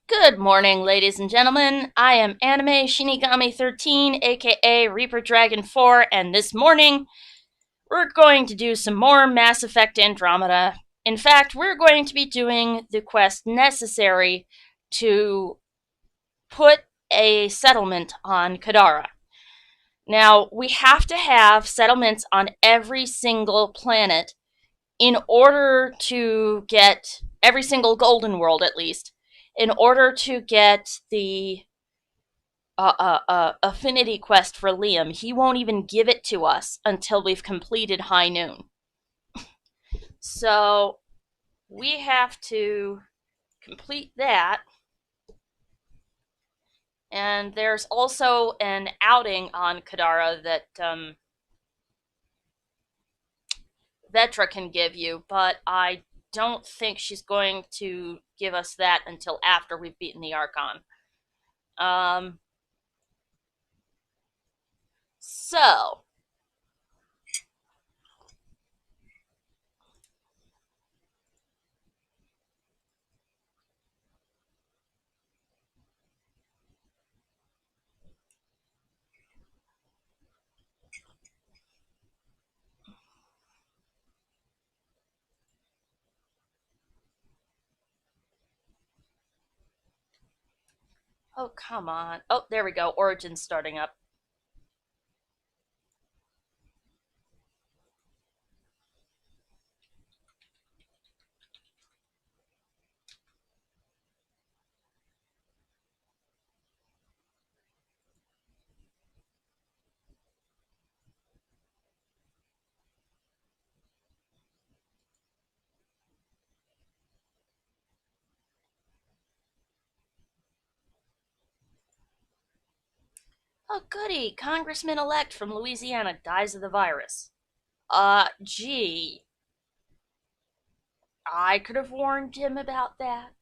Good morning, ladies and gentlemen. I am Anime Shinigami 13, aka Reaper Dragon 4, and this morning we're going to do some more Mass Effect Andromeda. In fact, we're going to be doing the quest necessary to put a settlement on Kadara. Now, we have to have settlements on every single planet in order to get every single golden world, at least, in order to get the affinity quest for Liam. He won't even give it to us until we've completed High Noon. So we have to complete that. And there's also an outing on Kadara that Vetra can give you, but I don't think she's going to give us that until after we've beaten the Archon. So, oh, come on. Oh, there we go. Origin's starting up. Oh, goody. Congressman-elect from Louisiana dies of the virus. Gee. I could have warned him about that.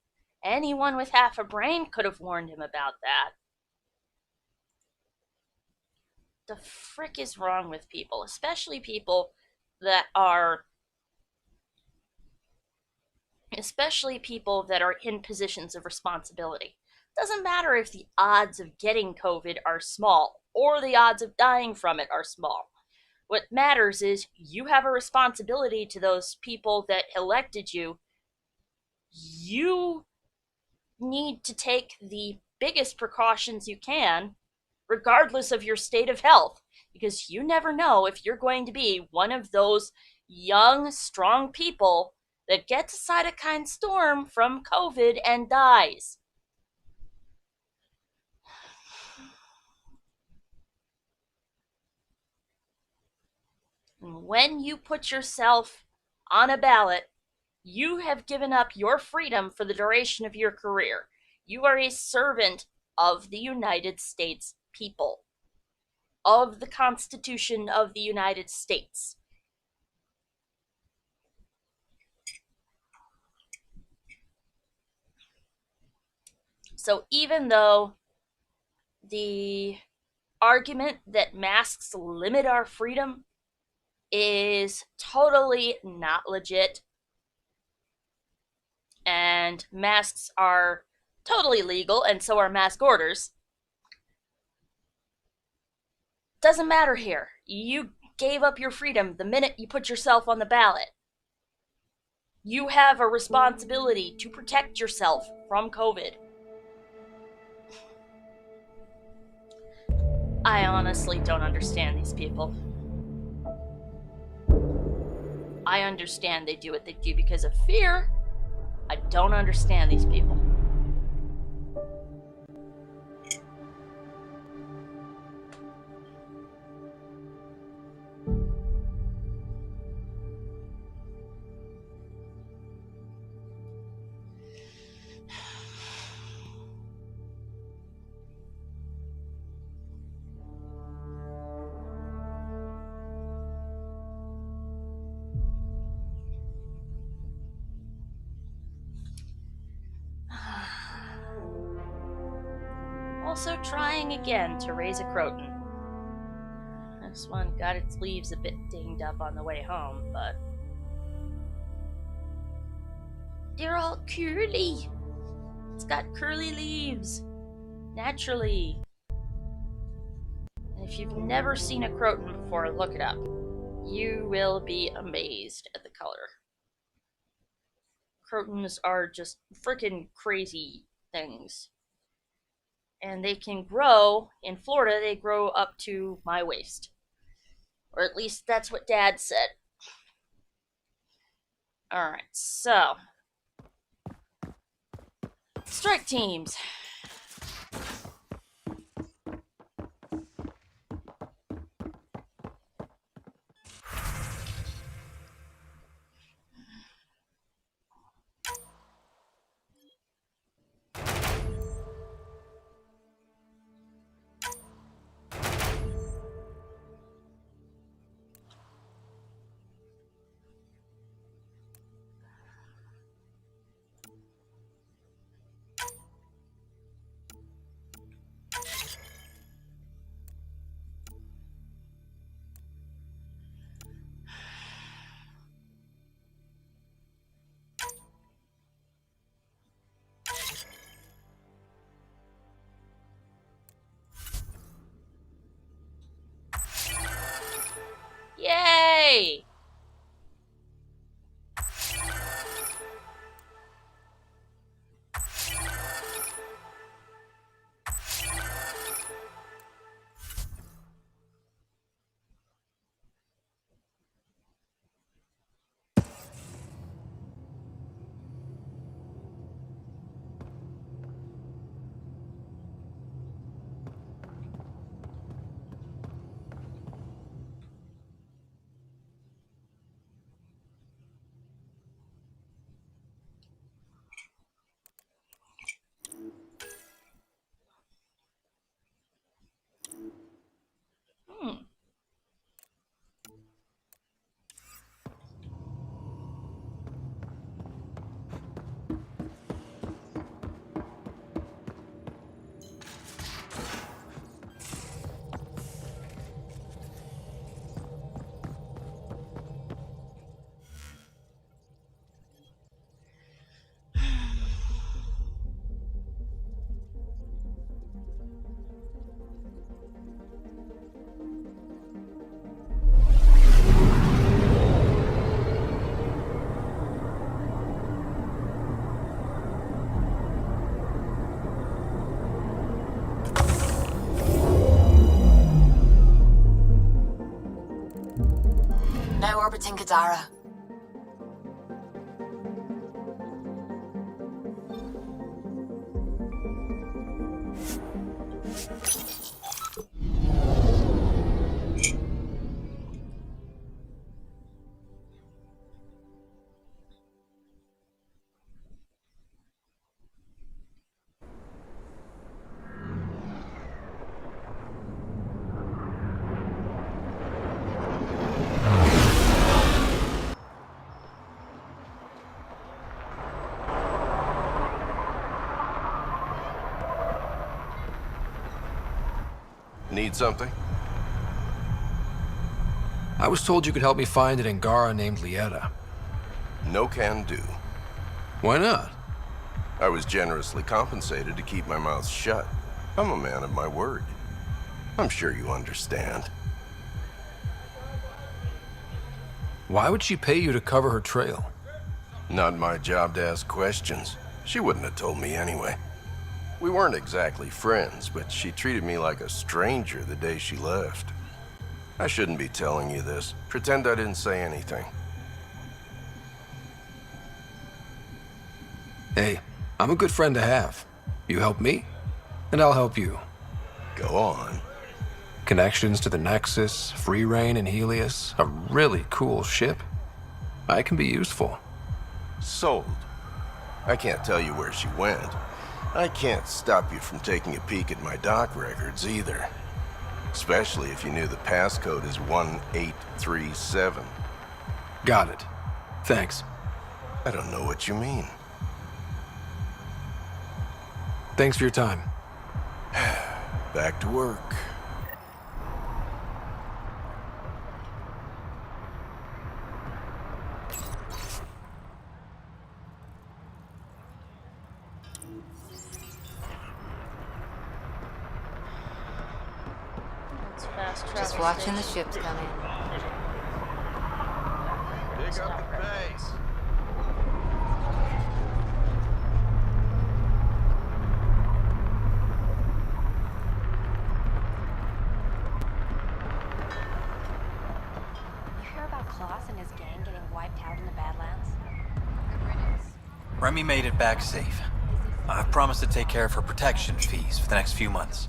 Anyone with half a brain could have warned him about that. The frick is wrong with people, especially people that are in positions of responsibility. Doesn't matter if the odds of getting COVID are small or the odds of dying from it are small. What matters is you have a responsibility to those people that elected you. You need to take the biggest precautions you can, regardless of your state of health, because you never know if you're going to be one of those young, strong people that gets a cytokine storm from COVID and dies. And when you put yourself on a ballot, you have given up your freedom for the duration of your career. You are a servant of the United States people, of the Constitution of the United States. So even though the argument that masks limit our freedom is totally not legit, and masks are totally legal, and so are mask orders, doesn't matter here. You gave up your freedom the minute you put yourself on the ballot. You have a responsibility to protect yourself from COVID. I honestly don't understand these people. I understand they do what they do because of fear. I don't understand these people. Also trying again to raise a Croton. This one got its leaves a bit dinged up on the way home, but they're all curly. It's got curly leaves. Naturally. And if you've never seen a croton before, look it up. You will be amazed at the color. Crotons are just freaking crazy things. And they can grow, in Florida, they grow up to my waist. Or at least that's what Dad said. Alright, so. Strike teams. Yay! Now orbiting Kadara. Need something? I was told you could help me find an Angara named Lieta. No can do. Why not? I was generously compensated to keep my mouth shut. I'm a man of my word. I'm sure you understand. Why would she pay you to cover her trail? Not my job to ask questions. She wouldn't have told me anyway. We weren't exactly friends, but she treated me like a stranger the day she left. I shouldn't be telling you this. Pretend I didn't say anything. Hey, I'm a good friend to have. You help me, and I'll help you. Go on. Connections to the Nexus, Free Reign, and Helios, a really cool ship. I can be useful. Sold. I can't tell you where she went. I can't stop you from taking a peek at my dock records either. Especially if you knew the passcode is 1837. Got it. Thanks. I don't know what you mean. Thanks for your time. Back to work. Fast travel Just watching the station. ships come in. Pick up the pace. You hear about Klaus and his gang getting wiped out in the Badlands? Remy made it back safe. I've promised to take care of her protection fees for the next few months.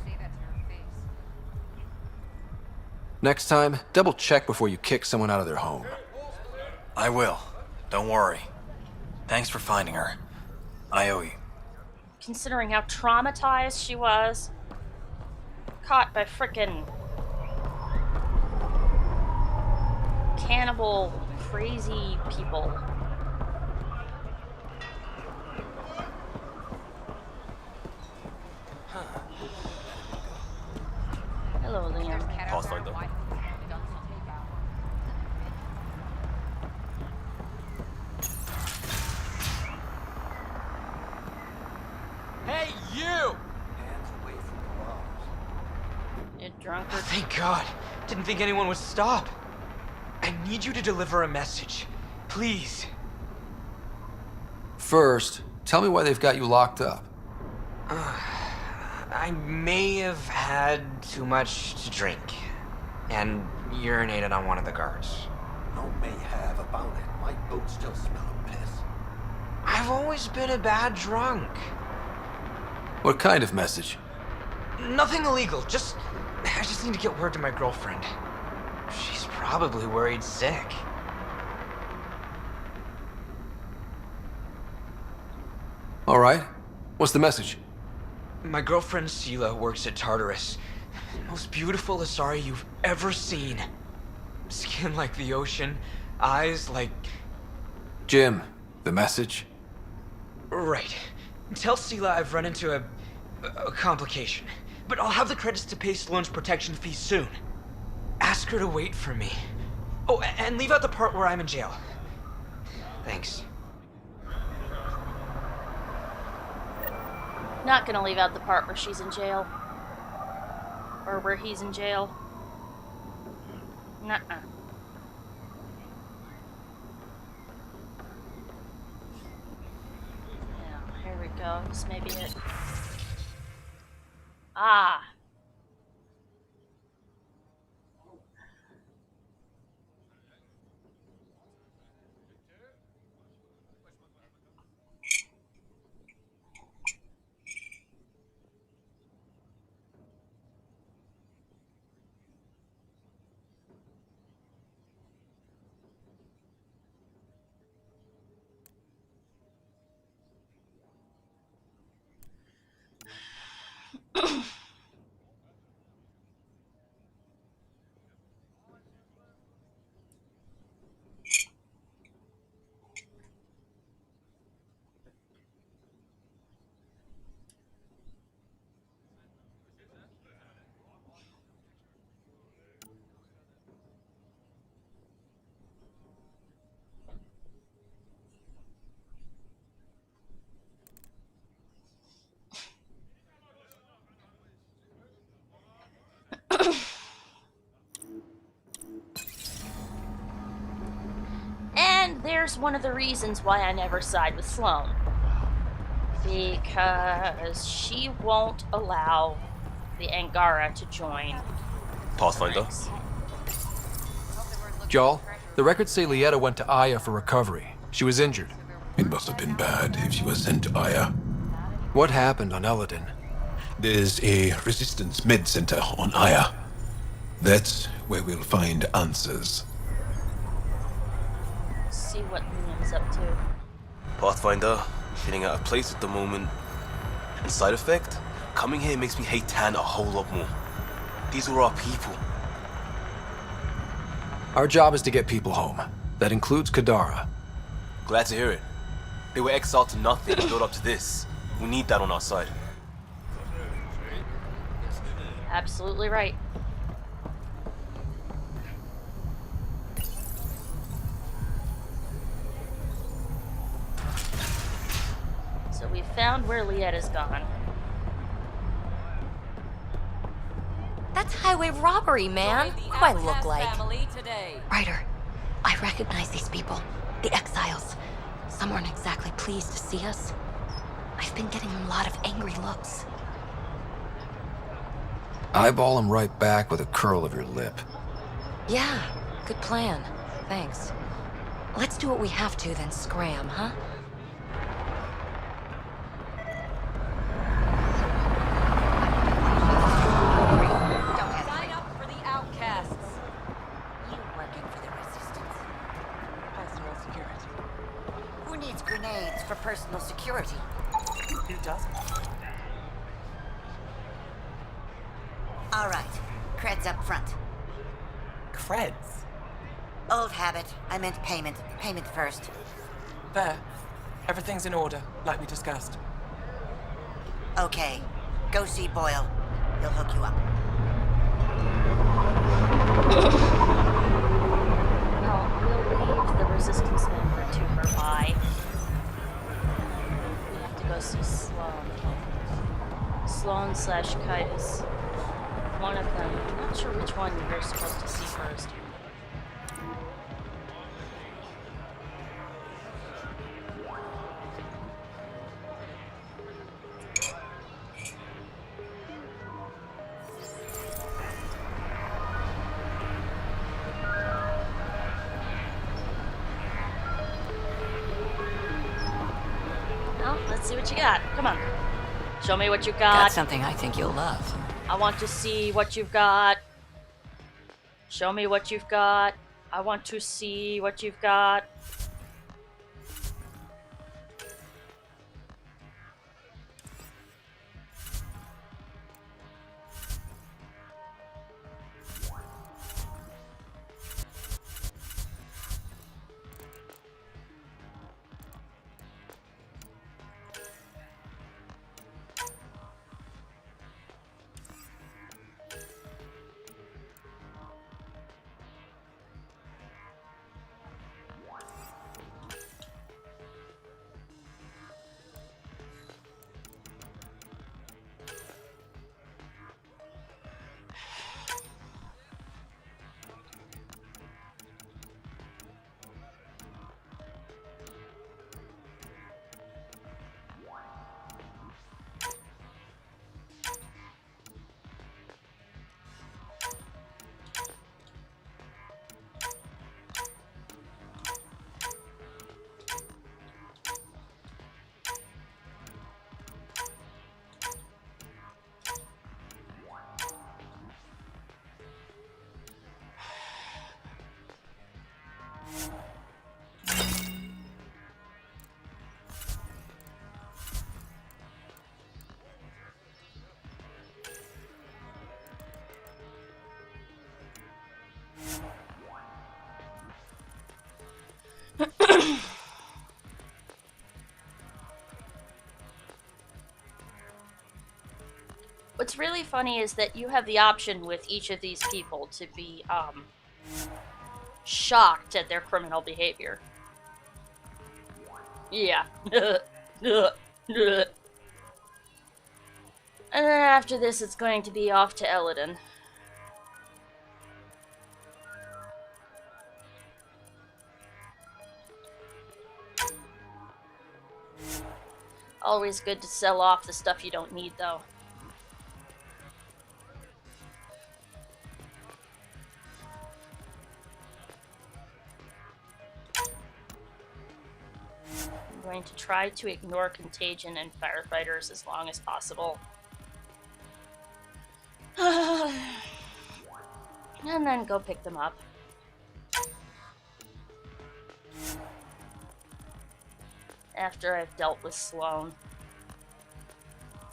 Next time, double check before you kick someone out of their home. I will. Don't worry. Thanks for finding her. I owe you. Considering how traumatized she was. Caught by frickin' cannibal, crazy people. Hello, Liam. Pathfinder. Hey, you! You drunk or Thank God. Didn't think anyone would stop. I need you to deliver a message. Please. First, tell me why they've got you locked up. I may have had too much to drink. And urinated on one of the guards. No may have about it. My boots still smell of piss. I've always been a bad drunk. What kind of message? Nothing illegal, I just need to get word to my girlfriend. She's probably worried sick. All right. What's the message? My girlfriend Sela works at Tartarus. Most beautiful Asari you've ever seen. Skin like the ocean, eyes like... Jim, the message? Right. Tell Sela I've run into a complication. But I'll have the credits to pay Sloane's protection fee soon. Ask her to wait for me. Oh, and leave out the part where I'm in jail. Thanks. not gonna leave out the part where she's in jail. Or where he's in jail. Nuh-uh. Yeah, here we go. This may be it. Ah! And there's one of the reasons why I never side with Sloane. Because she won't allow the Angara to join. Pathfinder. Jarl, the records say Lieta went to Aya for recovery. She was injured. It must have been bad if she was sent to Aya. What happened on Eladin? There's a resistance med center on Aya. That's where we'll find answers. See what Liam's up to. Pathfinder, feeling out of place at the moment. And side effect, coming here makes me hate Tan a whole lot more. These were our people. Our job is to get people home. That includes Kadara. Glad to hear it. They were exiled to nothing to build up to this. We need that on our side. Absolutely right. So we found where Lieta's gone. That's highway robbery, man. What do I look like? Ryder, I recognize these people. The exiles. Some aren't exactly pleased to see us. I've been getting a lot of angry looks. Eyeball him right back with a curl of your lip. Yeah, good plan. Thanks. Let's do what we have to, then scram, huh? Sign up for the outcasts. You working for the Resistance? Personal security. Who needs grenades for personal security? Who doesn't? All right. Creds up front. Creds? Old habit. I meant payment. Payment first. There. Everything's in order, like we discussed. Okay. Go see Boyle. He'll hook you up. No, we'll leave the Resistance member to her by. We have to go see Sloane. Sloane/Kitus. One of them. I'm not sure which one we're supposed to see first. Well, let's see what you got. Come on. Show me what you Got got. something I think you'll love. I want to see what you've got. Show me what you've got. I want to see what you've got. What's really funny is that you have the option with each of these people to be shocked at their criminal behavior. Yeah. And then after this, it's going to be off to Eladon. Always good to sell off the stuff you don't need, though. I'm going to try to ignore contagion and firefighters as long as possible. And then go pick them up. After I've dealt with Sloane.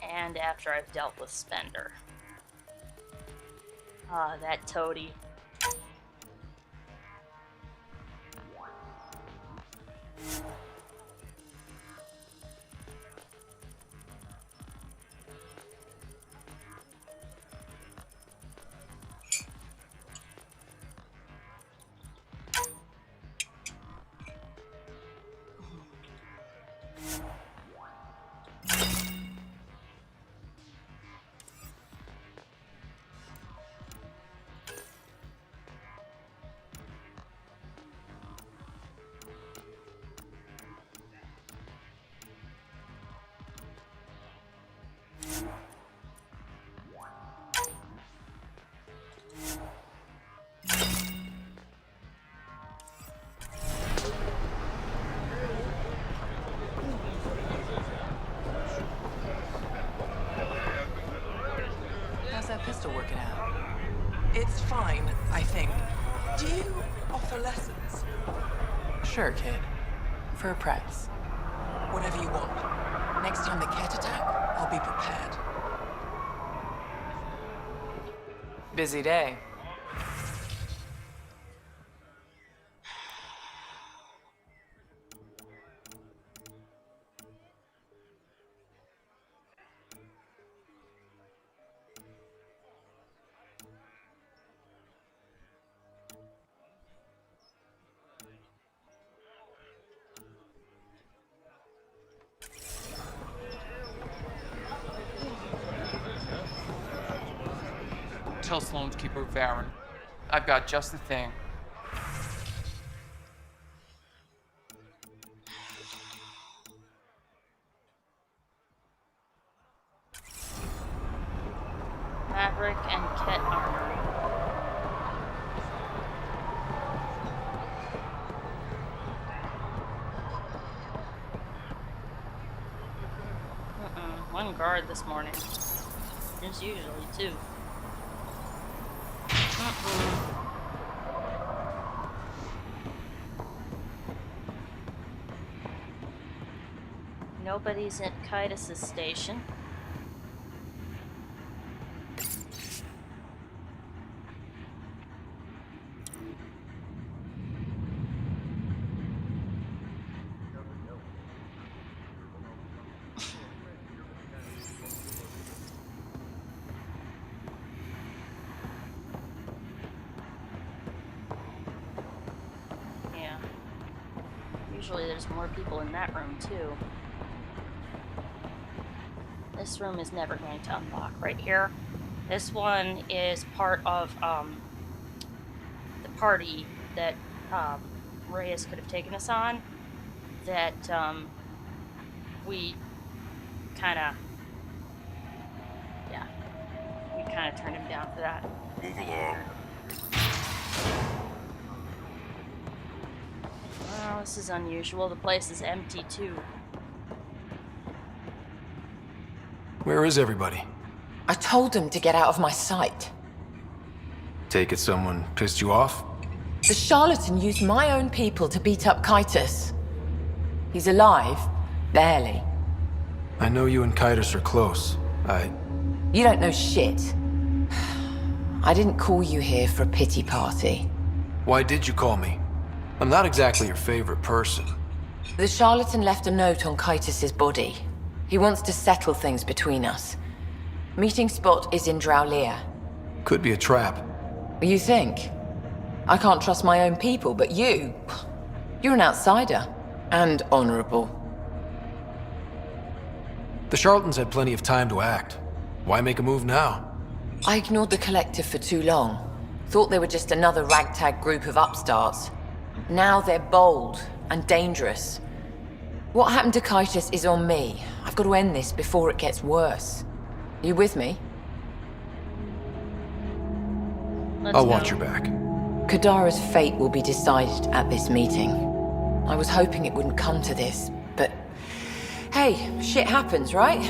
And after I've dealt with Spender. Ah, that toady. It's fine, I think. Do you offer lessons? Sure, kid. For a price. Whatever you want. Next time the cat attack, I'll be prepared. Busy day. Tell Sloane to keep her Varen. I've got just the thing. Fabric and Ket armor. One guard this morning. There's usually two. Nobody's at Kaitis' station. Usually there's more people in that room, too. This room is never going to unlock right here. This one is part of the party that Reyes could have taken us on. That we kind of, yeah, we kind of turned him down for that. Move along. Well, this is unusual. The place is empty, too. Where is everybody? I told them to get out of my sight. Take it someone pissed you off? The charlatan used my own people to beat up Kaitis. He's alive, barely. I know you and Kaitis are close. You don't know shit. I didn't call you here for a pity party. Why did you call me? I'm not exactly your favorite person. The charlatan left a note on Kaitis' body. He wants to settle things between us. Meeting spot is in Drowlear. Could be a trap. You think? I can't trust my own people, but you're an outsider. And honorable. The charlatans had plenty of time to act. Why make a move now? I ignored the collective for too long. Thought they were just another ragtag group of upstarts. Now they're bold and dangerous. What happened to Kaitis is on me. I've got to end this before it gets worse. You with me? I'll watch your back. Kadara's fate will be decided at this meeting. I was hoping it wouldn't come to this, but hey, shit happens, right?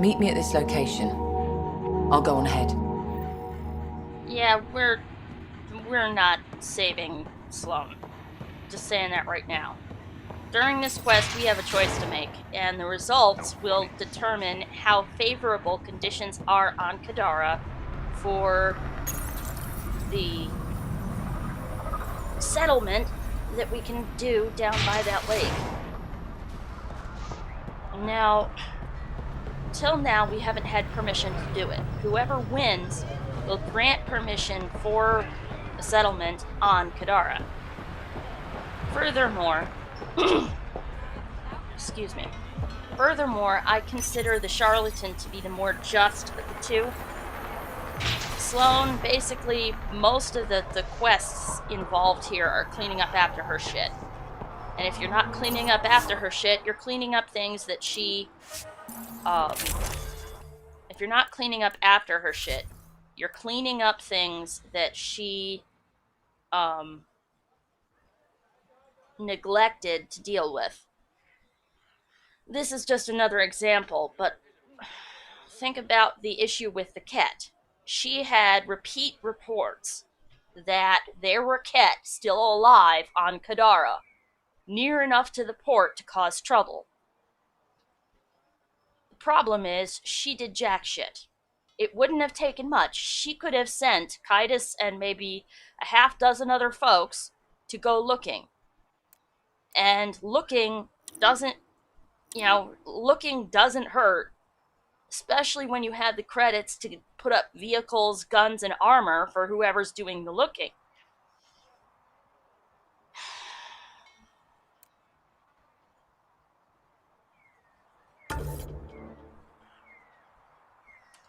Meet me at this location. I'll go on ahead. Yeah, we're not saving Sloane. Just saying that right now. During this quest, we have a choice to make, and the results will determine how favorable conditions are on Kadara for the settlement that we can do down by that lake. Now, till now, we haven't had permission to do it. Whoever wins will grant permission for a settlement on Kadara. Furthermore, excuse me. Furthermore, I consider the charlatan to be the more just of the two. Sloane, basically, most of the quests involved here are cleaning up after her shit. And if you're not cleaning up after her shit, you're cleaning up things that she, if you're not cleaning up after her shit, you're cleaning up things that she, neglected to deal with. This is just another example, but think about the issue with the cat. she had repeat reports that there were Ket still alive on Kadara, near enough to the port to cause trouble. The problem is, she did jack shit. It wouldn't have taken much. She could have sent Kaitis and maybe a half dozen other folks to go looking. And looking doesn't hurt, especially when you have the credits to put up vehicles, guns, and armor for whoever's doing the looking.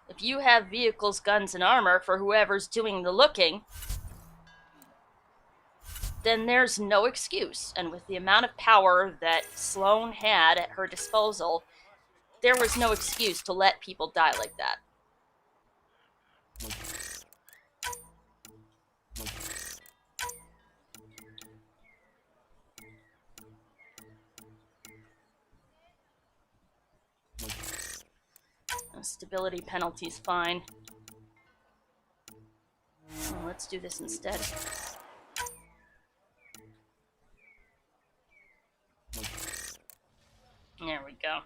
If you have vehicles, guns, and armor for whoever's doing the looking, then there's no excuse. And with the amount of power that Sloane had at her disposal, there was no excuse to let people die like that. Stability penalty's fine. Well, let's do this instead. There we go.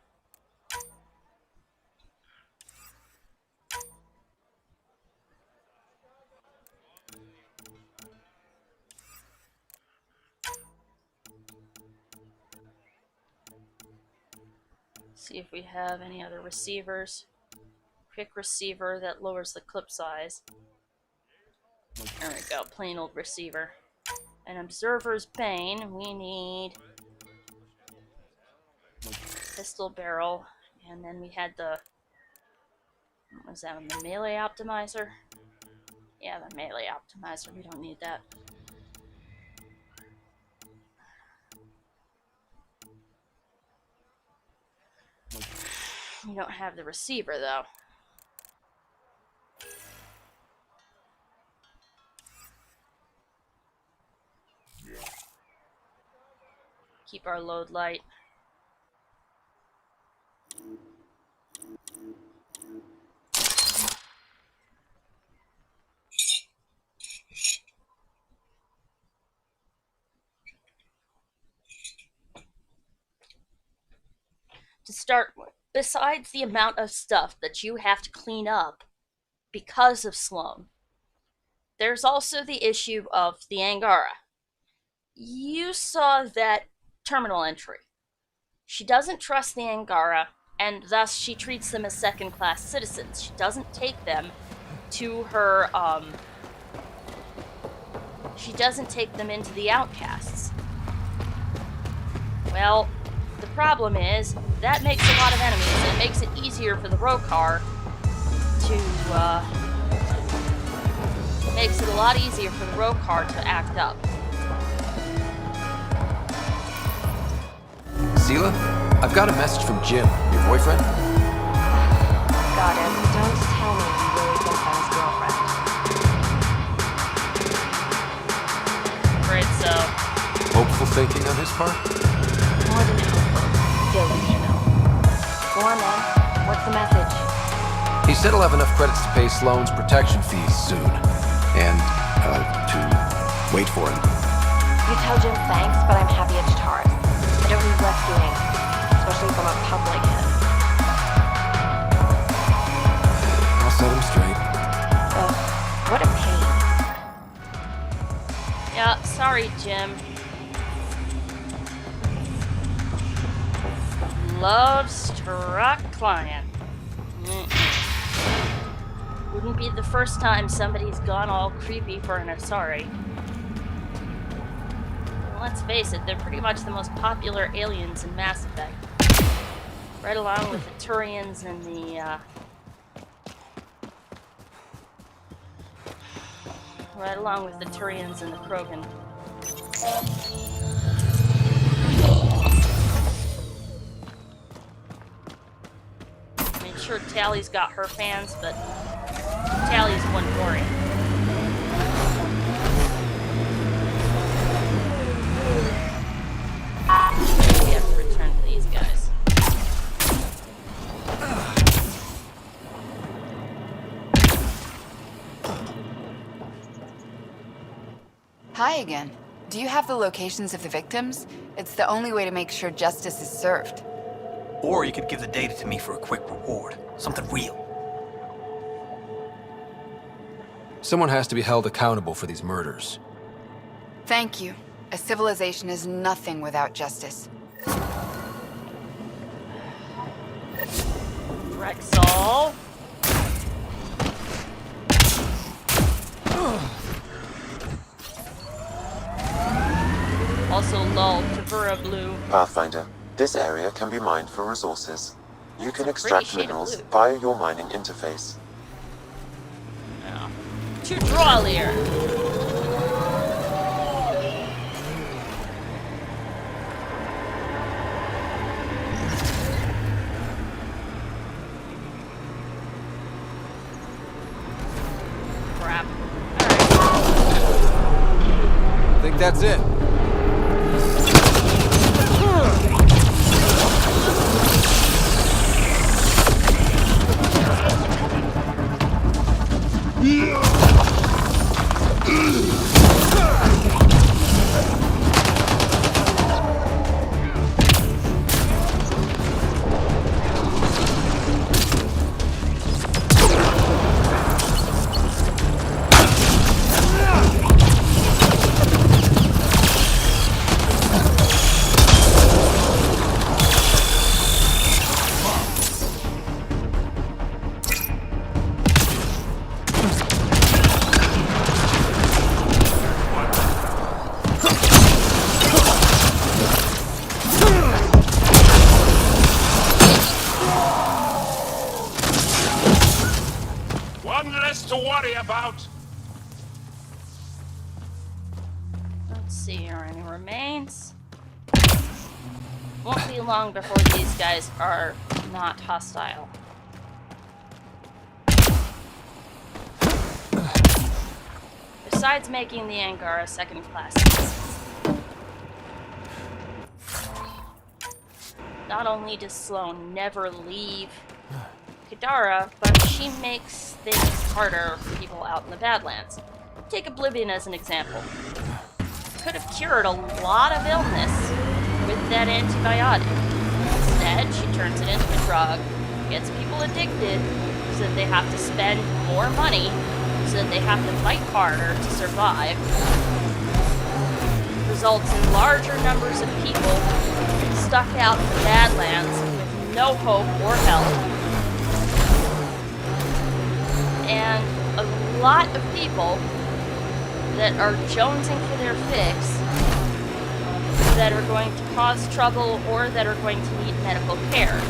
See if we have any other receivers. Quick receiver that lowers the clip size. There we go, plain old receiver. An observer's bane, we need pistol barrel, and then we had the, what was that, the melee optimizer? Yeah, the melee optimizer, we don't need that. We don't have the receiver though. Keep our load light. To start with, besides the amount of stuff that you have to clean up because of Sloane, there's also the issue of the Angara. You saw that terminal entry. She doesn't trust the Angara, and thus she treats them as second-class citizens. She doesn't take them to her, she doesn't take them into the outcasts. Well, the problem is, that makes a lot of enemies, and it makes it easier for the Rokar to, makes it a lot easier for the Rokar to act up. Seela, I've got a message from Jim, your boyfriend. Got him. Don't tell me he really thinks I'm his girlfriend. Afraid so. Hopeful thinking on his part? More than hopeful. Delusional. Go on then. What's the message? He said he'll have enough credits to pay Sloane's protection fees soon. And, to wait for him. You tell Jim thanks, but I'm happy it's Taurus. I don't need rescuing, especially from a pub like him. I'll set him straight. Ugh, what a pain. Yeah, sorry, Jim. Love struck client. Wouldn't be the first time somebody's gone all creepy for an Asari. Let's face it, they're pretty much the most popular aliens in Mass Effect. Right along with the Turians and the, right along with the Turians and the Krogan. I mean, sure, Tally's got her fans, but Tally's one glory. We have to return to these guys. Hi again. Do you have the locations of the victims? It's the only way to make sure justice is served. Or you could give the data to me for a quick reward. Something real. Someone has to be held accountable for these murders. Thank you. A civilization is nothing without justice. Rexall. Also lull to Vera Blue. Pathfinder, this area can be mined for resources. You can extract shade of minerals blue. via your mining interface. Yeah. To Drawlier. Crap. I think that's it. One less to worry about. Let's see, are any remains? Won't be long before these guys are not hostile. Besides making the Angara second-class citizens. Not only does Sloane never leave Kadara, but she makes things harder for people out in the Badlands. Take Oblivion as an example. Could have cured a lot of illness with that antibiotic. Instead, she turns it into a drug, gets people addicted, so that they have to spend more money, so that they have to fight harder to survive. Results in larger numbers of people stuck out in the Badlands with no hope or help. And a lot of people that are jonesing for their fix, that are going to cause trouble or that are going to need medical care.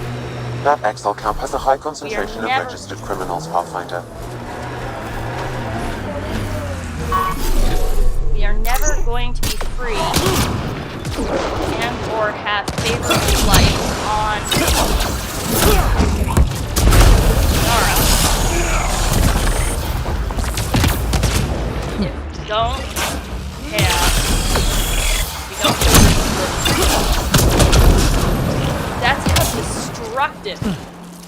That Exile camp has a high concentration of registered criminals, Pathfinder. We are never going to be free and or have favorable life on Kadara. If we don't that's how destructive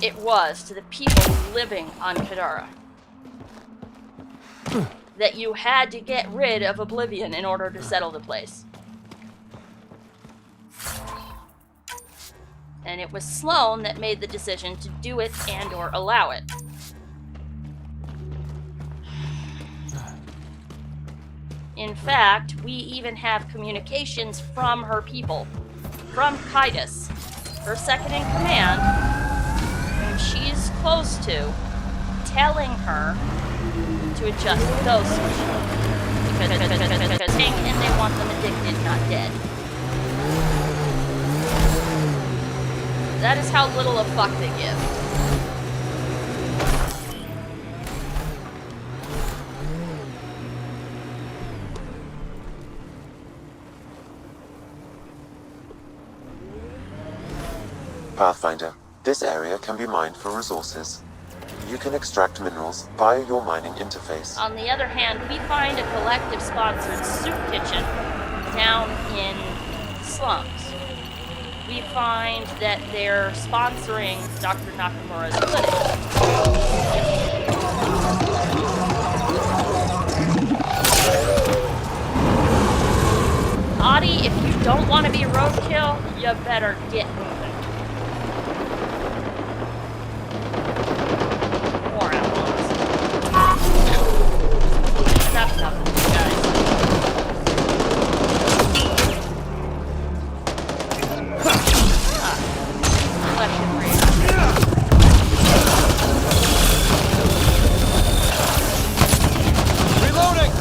it was to the people living on Kadara. That you had to get rid of Oblivion in order to settle the place. And it was Sloane that made the decision to do it and or allow it. In fact, we even have communications from her people, from Kaitis, her second in command, whom she's close to, telling her to adjust the dosage. Because and they want them addicted, not dead. That is how little a fuck they give. Pathfinder, this area can be mined for resources. You can extract minerals via your mining interface. On the other hand, we find a collective-sponsored soup kitchen down in slums. We find that they're sponsoring Dr. Nakamura's clinic. body, if you don't want to be roadkill, you better get moving. More outlaws. That's enough of these guys. Collection rate. Reloading!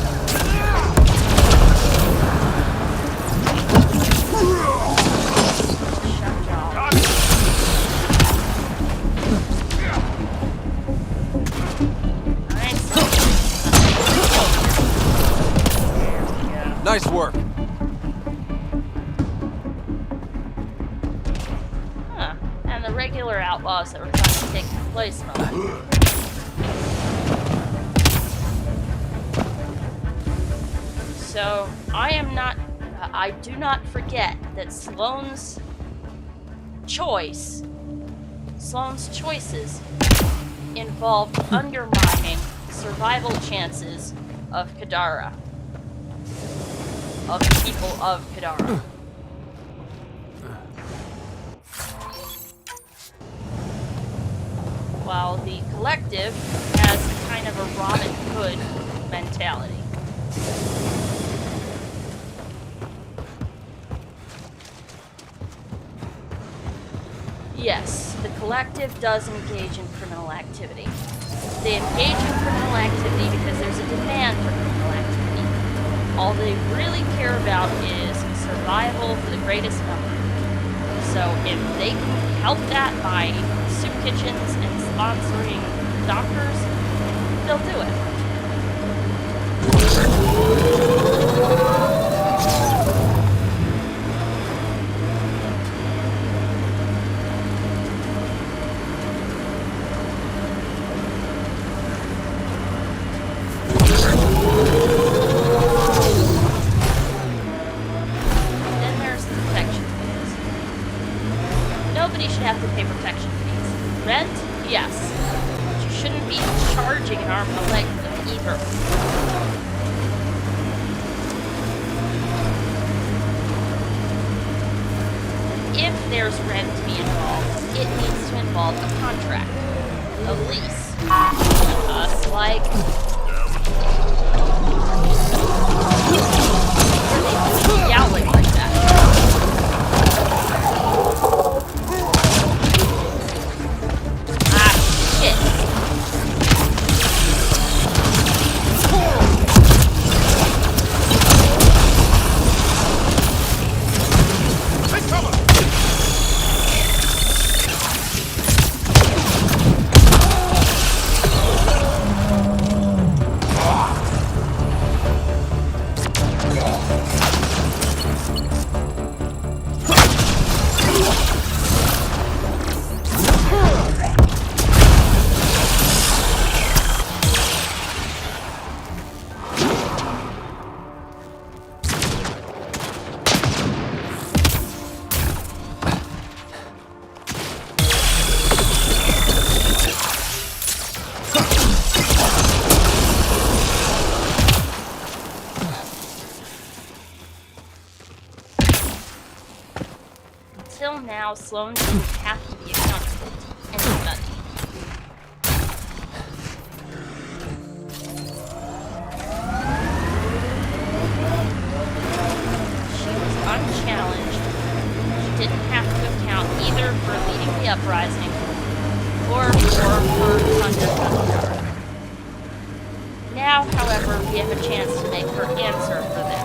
Nice work. Huh. And the regular outlaws that were trying to take the place of that. So, I do not forget that Sloane's choices involved undermining survival chances of Kadara. Of the people of Kadara. While the collective has kind of a Robin Hood mentality. Yes, the collective does engage in criminal activity. They engage in criminal activity because there's a demand for criminal activity. All they really care about is survival for the greatest number. So if they can help that by soup kitchens and sponsoring doctors, they'll do it. Nobody should have to pay protection fees. Rent? Yes. But you shouldn't be charging an arm and a leg for them either. If there's rent to be involved, it needs to involve a contract. A lease. Just like... Yowling like that. Until now, Sloane didn't have to be accountable to anybody. She was unchallenged. She didn't have to account either for leading the uprising or for her conduct on the yard. Now, however, we have a chance to make her answer for that.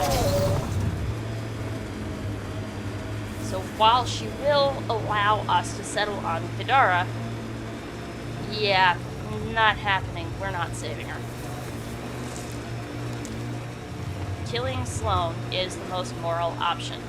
So while she will allow us to settle on Kadara, yeah, not happening. We're not saving her. Killing Sloane is the most moral option.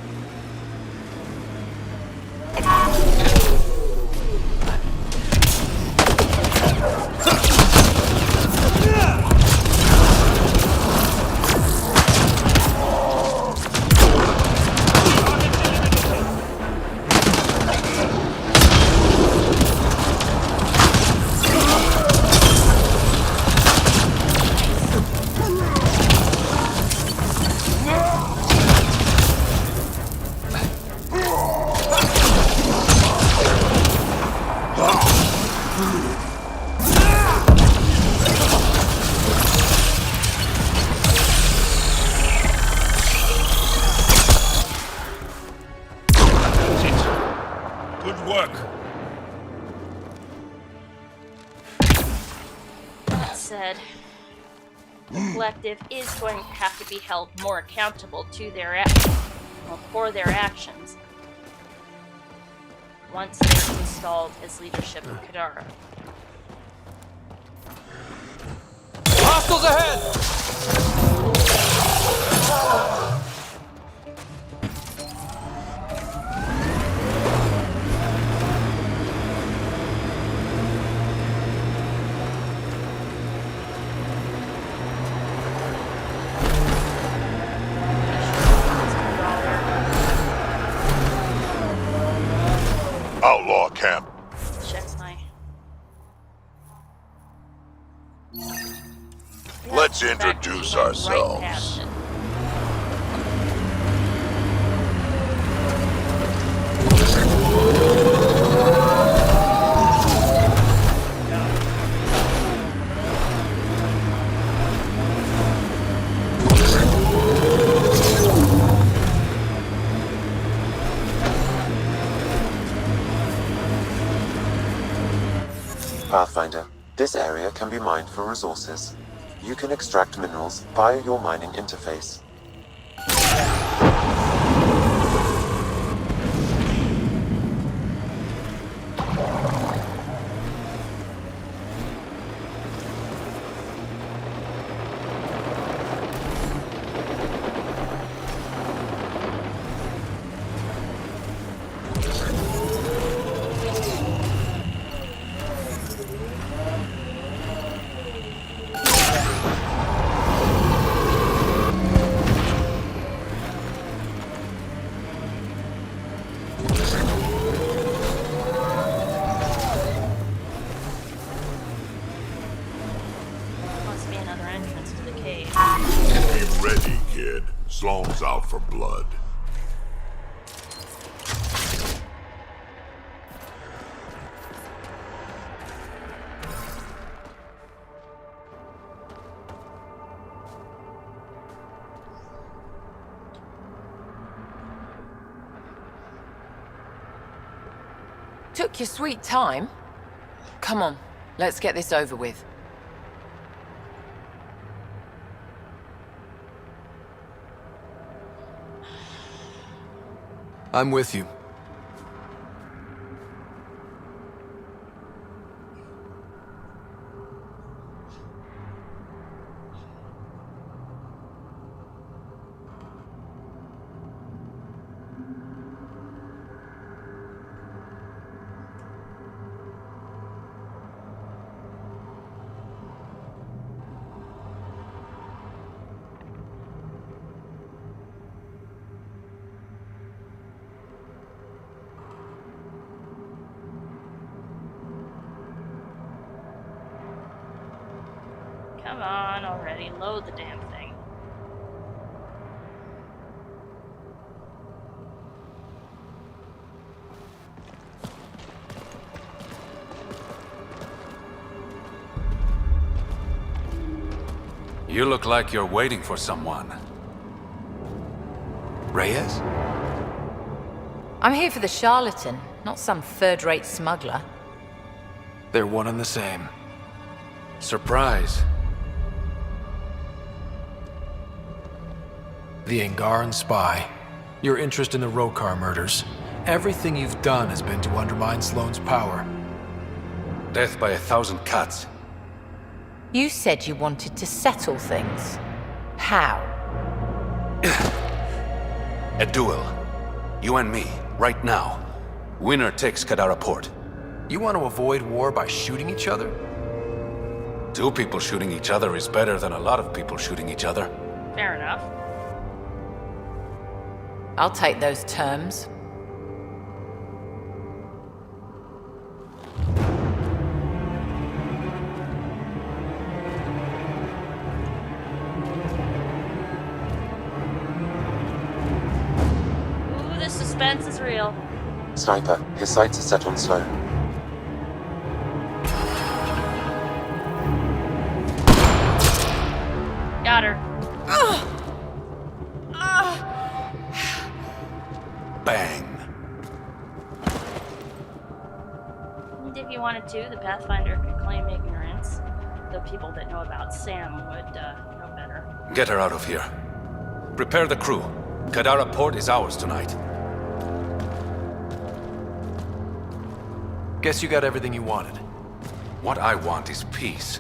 Good work. That said, the collective is going to have to be held more accountable to for their actions once they're installed as leadership of Kadara. Hostiles ahead! Outlaw camp. Check my... Let's introduce ourselves. Right past it. Pathfinder, this area can be mined for resources. You can extract minerals via your mining interface. Must be another entrance to the cave. Be ready, kid. Sloane's out for blood. Took your sweet time. Come on, let's get this over with. I'm with you. Come on already, load the damn thing. You look like you're waiting for someone. Reyes? I'm here for the charlatan, not some third-rate smuggler. They're one and the same. Surprise. The Angaran spy. Your interest in the Rokar murders. Everything you've done has been to undermine Sloane's power. Death by 1,000 cuts. You said you wanted to settle things. How? A duel. You and me, right now. Winner takes Kadara port. You want to avoid war by shooting each other? 2 people shooting each other is better than a lot of people shooting each other. Fair enough. I'll take those terms. Ooh, the suspense is real. Sniper, his sights are set on Sloane. got her. Bang. And if you wanted to, the Pathfinder could claim ignorance. The people that know about Sam would know better. Get her out of here. Prepare the crew. Kadara port is ours tonight. Guess you got everything you wanted. What I want is peace.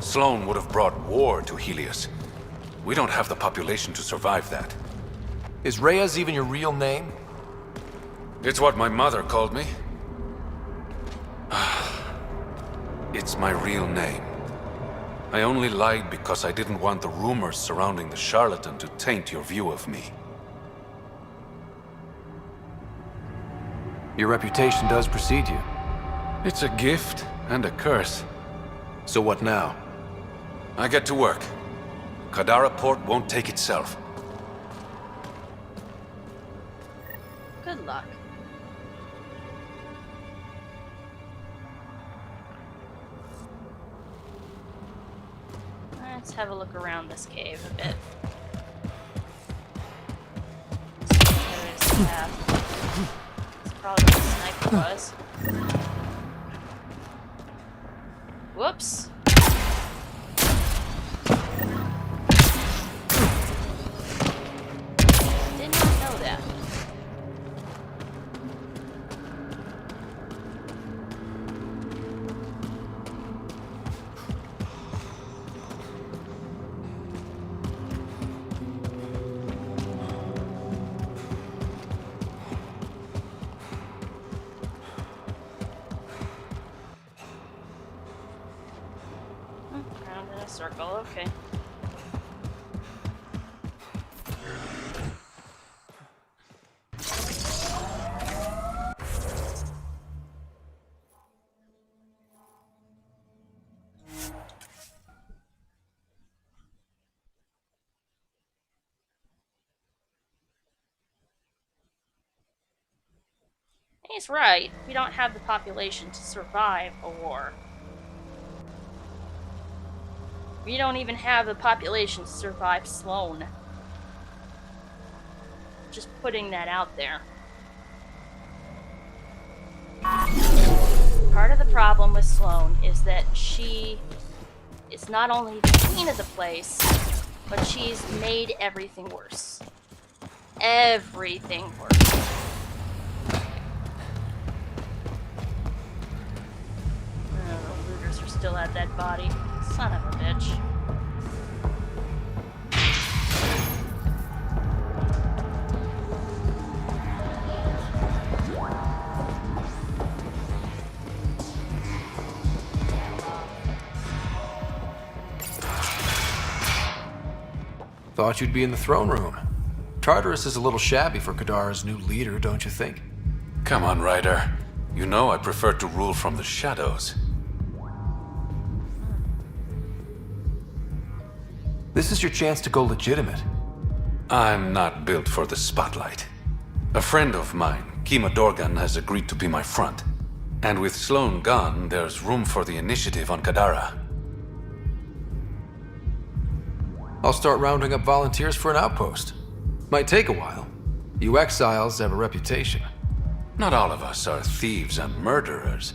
Sloane would have brought war to Helios. We don't have the population to survive that. Is Reyes even your real name? It's what my mother called me. It's my real name. I only lied because I didn't want the rumors surrounding the charlatan to taint your view of me. Your reputation does precede you. It's a gift and a curse. So what now? I get to work. Kadara port won't take itself. Good luck. Let's have a look around this cave a bit. There's a path. That's probably where the sniper was. Whoops. Did not know that. Round in a circle, okay. He's right. We don't have the population to survive a war. We don't even have the population to survive Sloane. Just putting that out there. Part of the problem with Sloane is that she is not only the queen of the place, but she's made everything worse. Everything worse. Oh, the looters are still at that body. Son of a bitch. Thought you'd be in the throne room. Tartarus is a little shabby for Kadara's new leader, don't you think? Come on, Ryder. You know I prefer to rule from the shadows. This is your chance to go legitimate. I'm not built for the spotlight. A friend of mine, Kima Dorgan, has agreed to be my front. And with Sloane gone, there's room for the initiative on Kadara. I'll start rounding up volunteers for an outpost. Might take a while. You exiles have a reputation. Not all of us are thieves and murderers.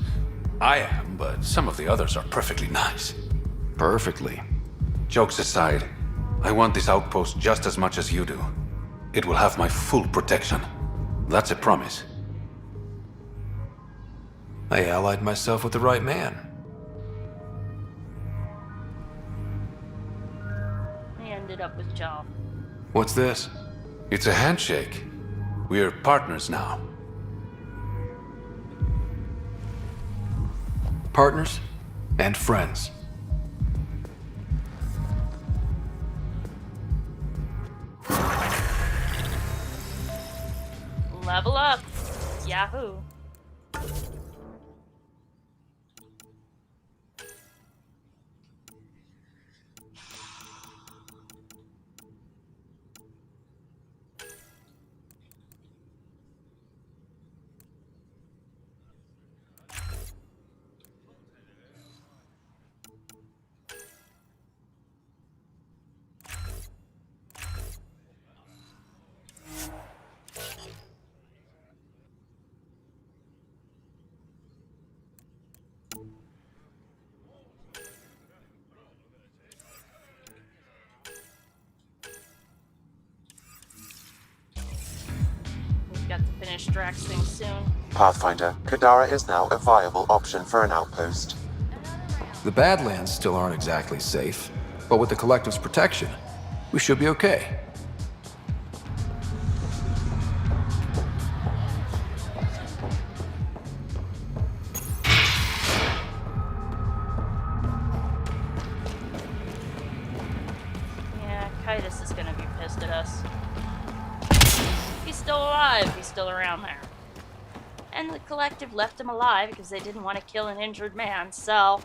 I am, but some of the others are perfectly nice. Perfectly. Jokes aside, I want this outpost just as much as you do. It will have my full protection. That's a promise. I allied myself with the right man. He ended up with Joe. What's this? It's a handshake. We're partners now. Partners and friends. Level up. Yahoo. finish Drax thing soon. Pathfinder, Kadara is now a viable option for an outpost. The Badlands still aren't exactly safe, but with the Collective's protection, we should be okay. Yeah, Kitus is gonna be pissed at us. He's still alive. He's still around there. And the Collective left him alive because they didn't want to kill an injured man, so...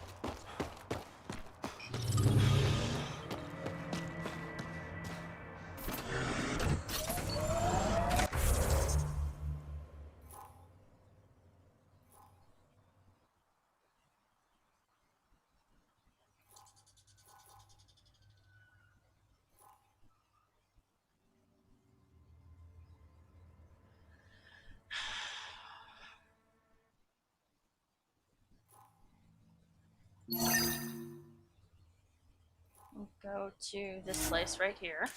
We'll go to this place right here.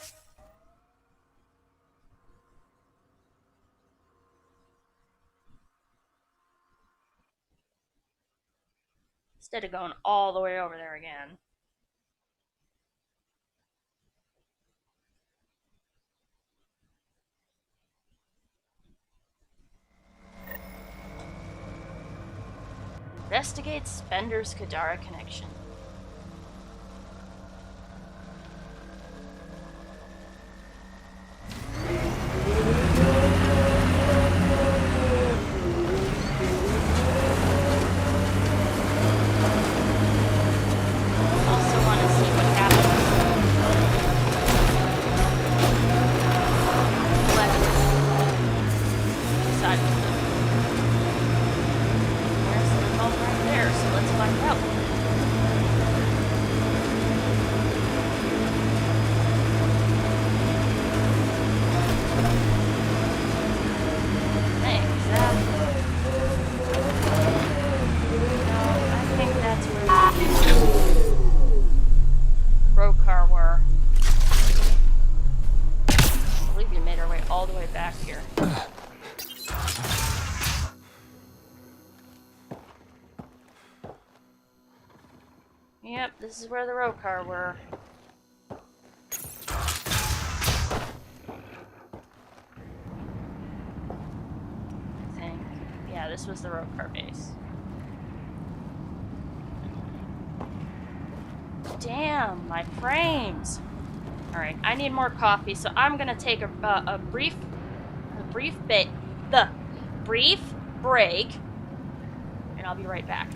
Instead of going all the way over there again. Investigate Spender's Kadara connection. Also want to see what happens. Decide. There's the phone right there, so let's find out. Rokar were. I believe we made our way all the way back here. Yep, this is where the Rokar were. I think. Yeah, this was the Rokar base. Damn, my frames. All right, I need more coffee, so I'm gonna take a brief break, and I'll be right back.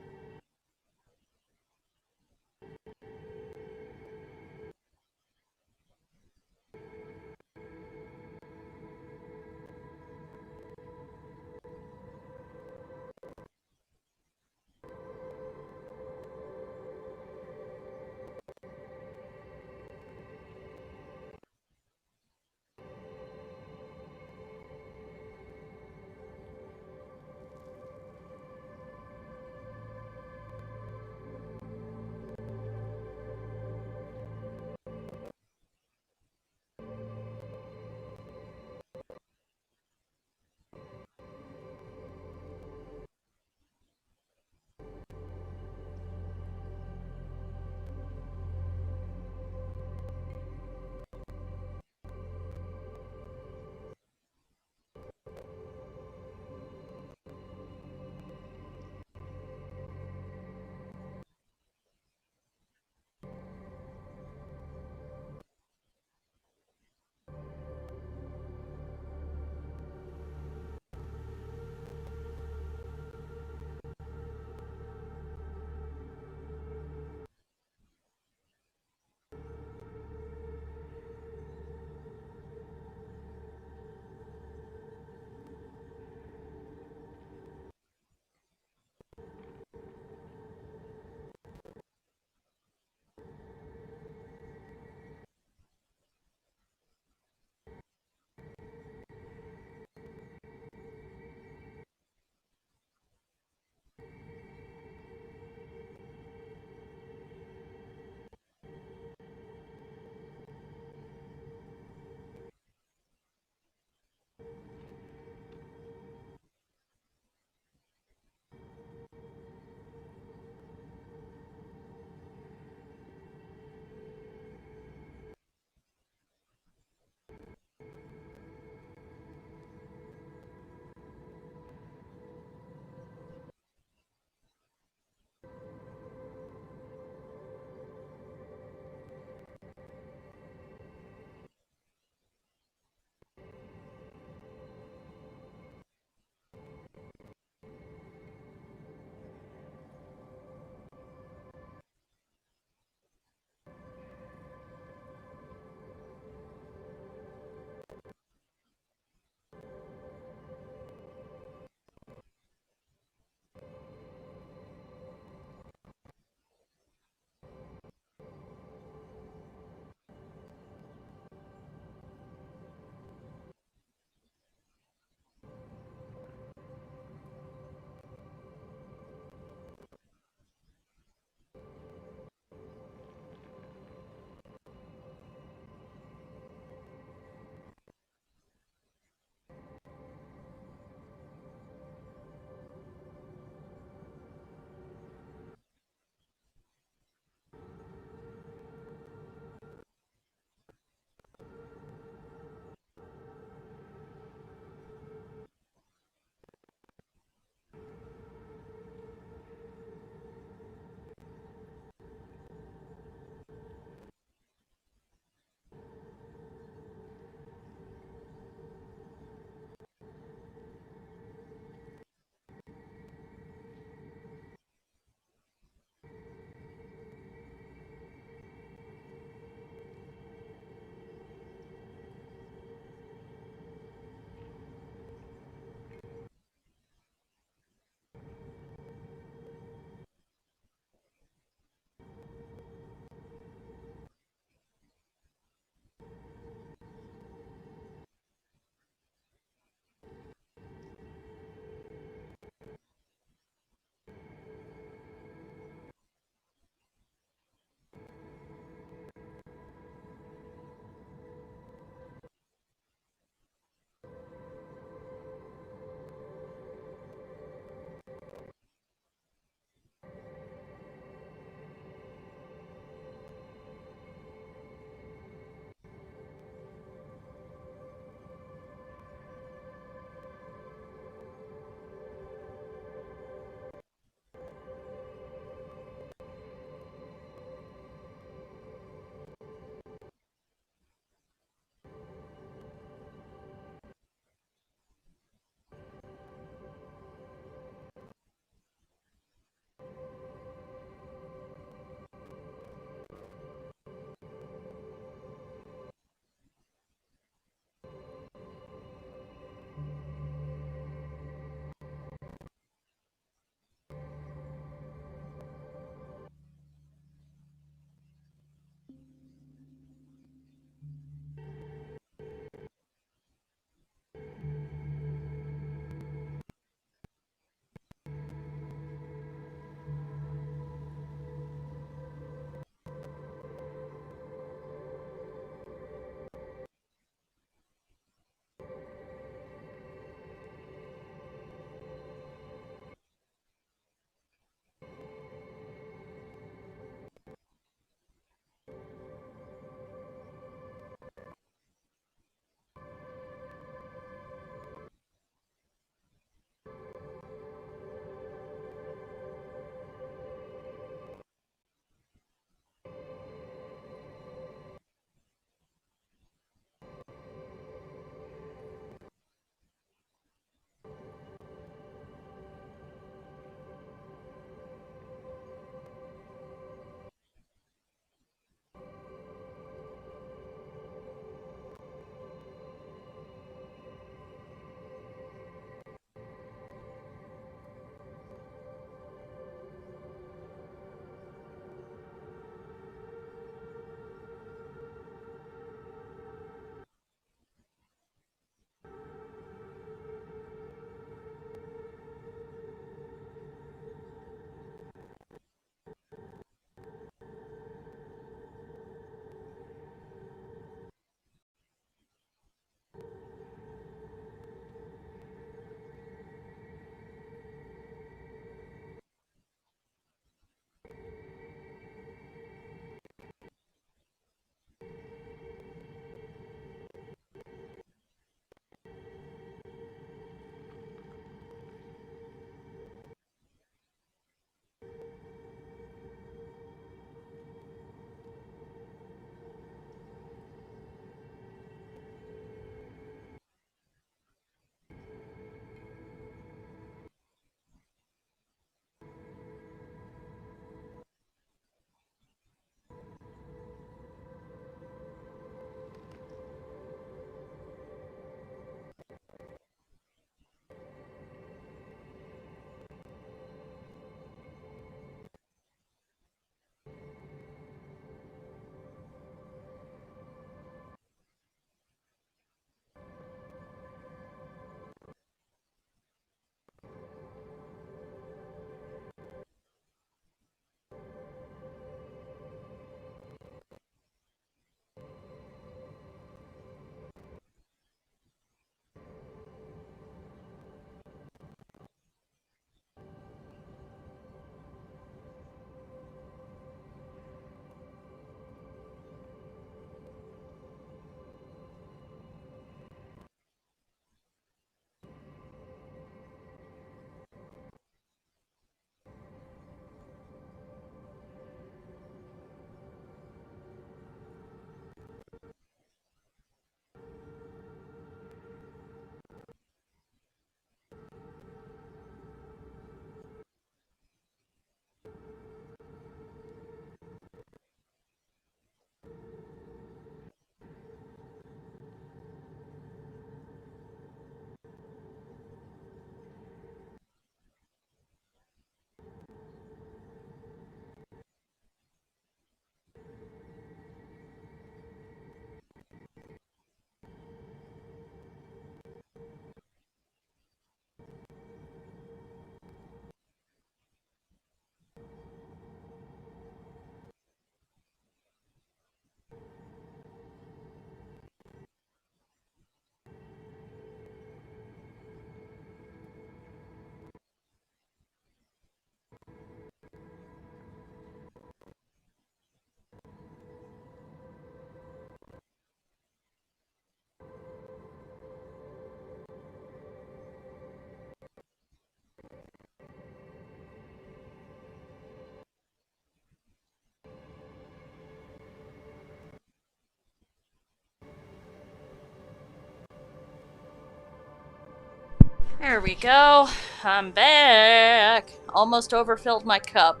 There we go. I'm back. Almost overfilled my cup.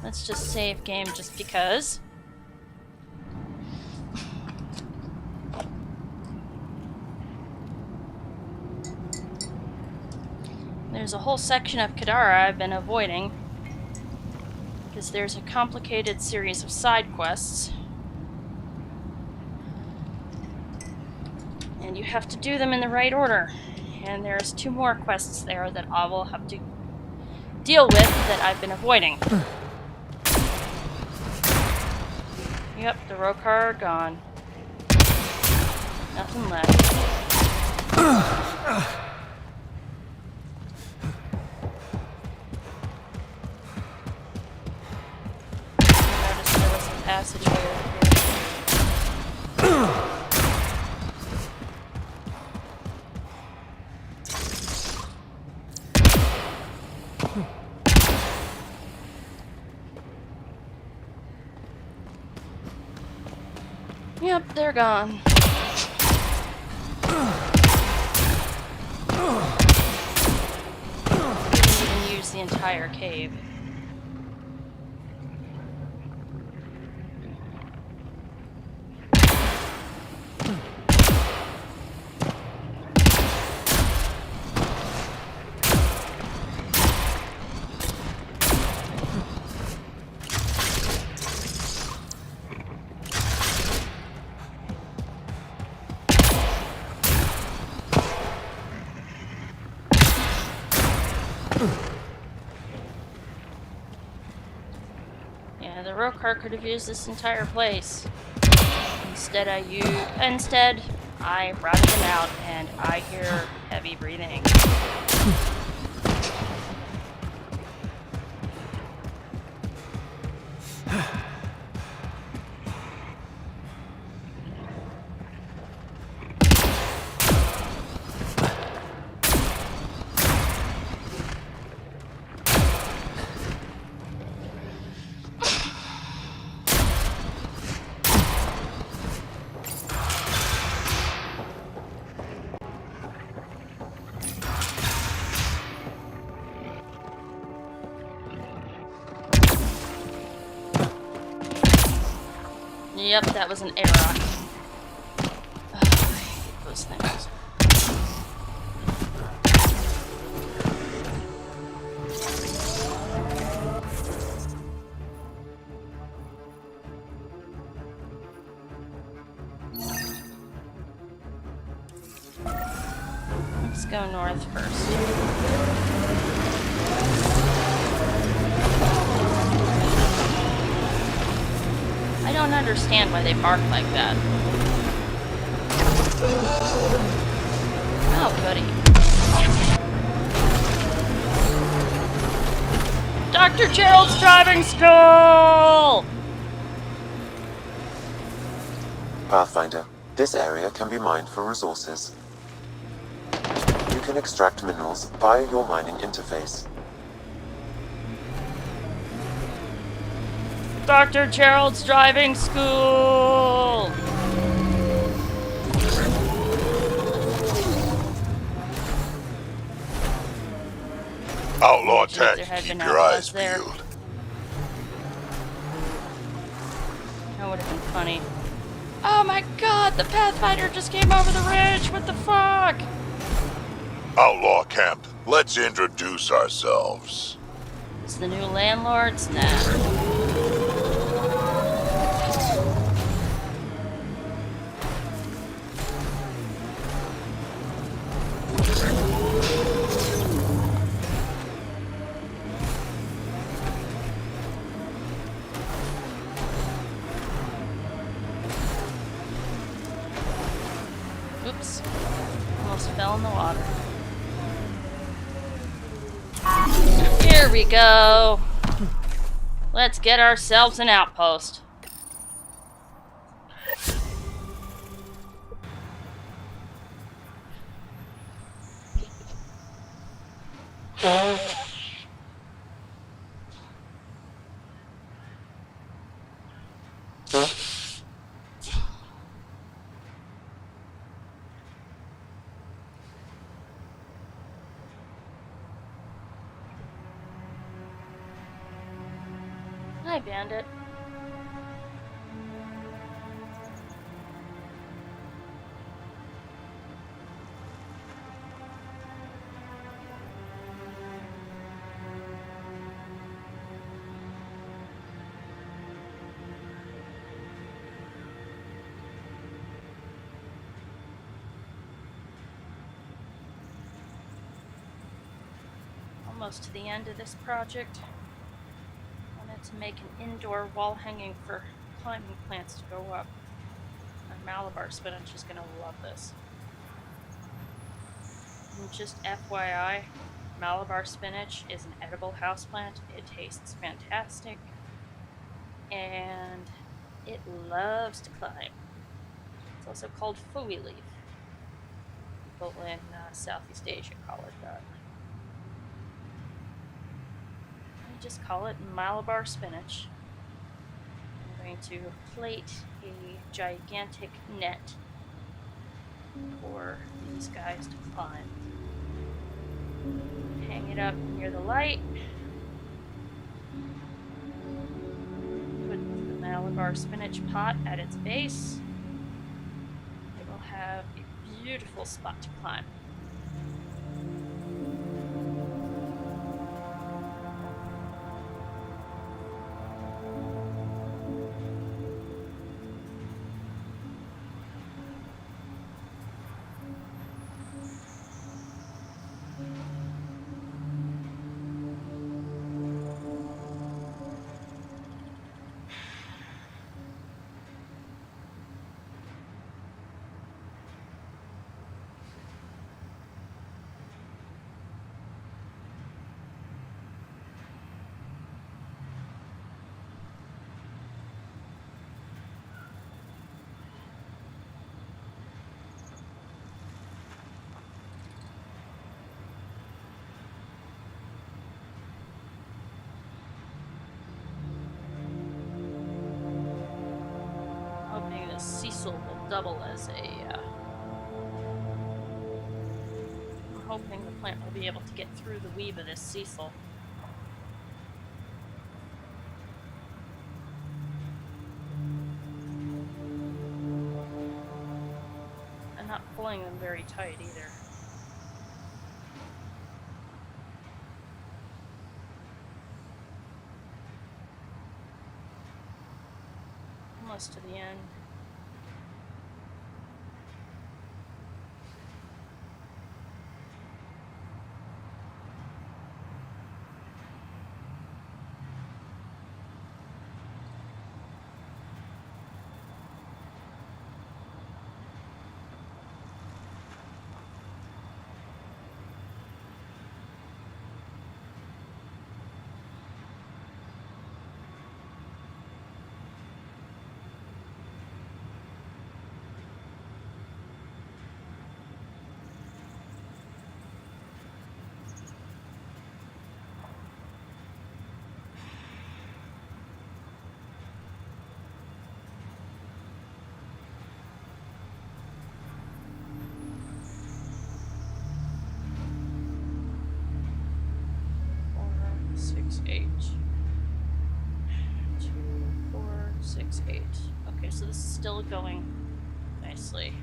Let's just save game just because. There's a whole section of Kadara I've been avoiding because there's a complicated series of side quests. And you have to do them in the right order. And there's 2 more quests there that I will have to deal with that I've been avoiding. Yep, the Rokar are gone. Nothing left. I noticed there was a passageway over here. Yep, they're gone. Didn't even use the entire cave. Yeah, the Rokar could have used this entire place. Instead, I routed him out, and I hear heavy breathing. Yep, that was an air rock. Oh, I hate those things. Let's go north first. I don't understand why they bark like that. Oh, goody. Dr. Gerald's driving school! Pathfinder, this area can be mined for resources. You can extract minerals via your mining interface. Dr. Gerald's driving school! Outlaw There tech, had keep been your outlaws eyes there. peeled. That would have been funny. Oh my god, the Pathfinder just came over the ridge! What the fuck? Outlaw camp, let's introduce ourselves. It's the new landlords? Nah. Oops. Almost fell in the water. Here we go. Let's get ourselves an outpost. Hi, Bandit. Almost to the end of this project. I wanted to make an indoor wall hanging for climbing plants to go up. And Malabar spinach is gonna love this. And just FYI, Malabar spinach is an edible houseplant. It tastes fantastic. And it loves to climb. It's also called fowie leaf. People in Southeast Asia call it that. I just call it Malabar spinach. I'm going to plate a gigantic net for these guys to climb. Hang it up near the light. Put the Malabar spinach pot at its base. It will have a beautiful spot to climb. Hoping this Cecil will double as a. I'm hoping the plant will be able to get through the weave of this Cecil. And not pulling them very tight either. Almost to the end. Eight. 2, 4, 6, 8. Okay, so this is still going nicely.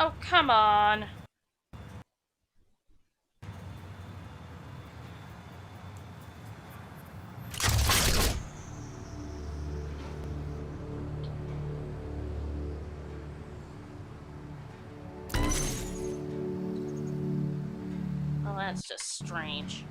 Oh, come on. Well, that's just strange.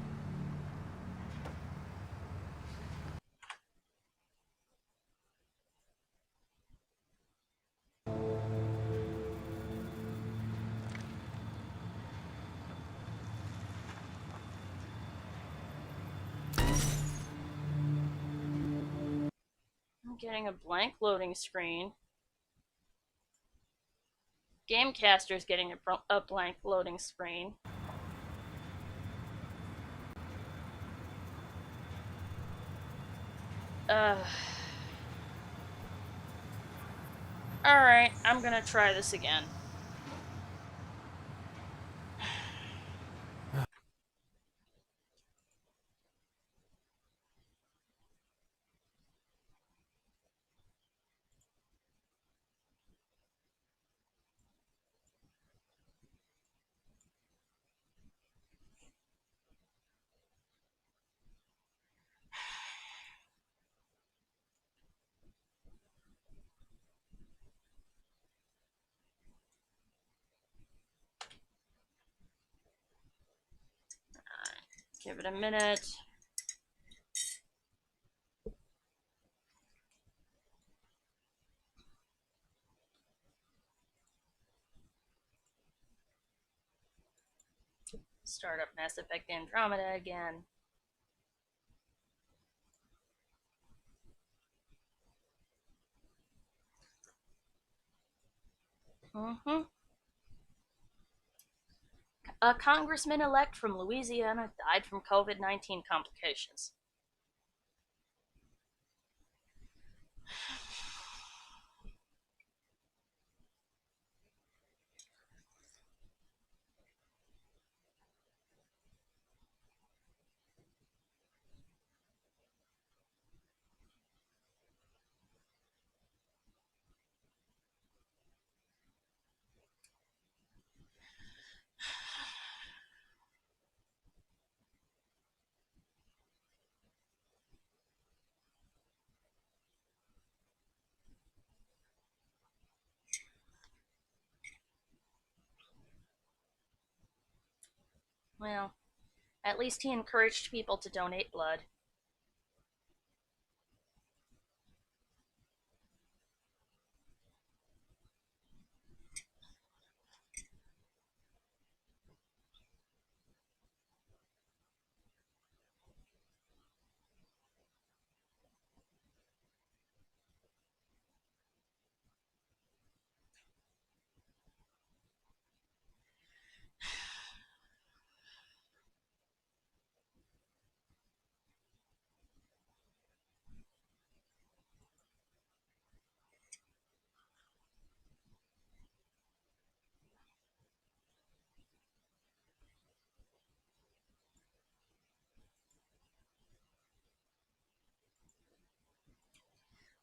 getting a blank loading screen. Gamecaster's getting a blank loading screen. Alright, I'm gonna try this again. Give it a minute. Start up Mass Effect Andromeda again. A congressman-elect from Louisiana died from COVID-19 complications. Well, at least he encouraged people to donate blood.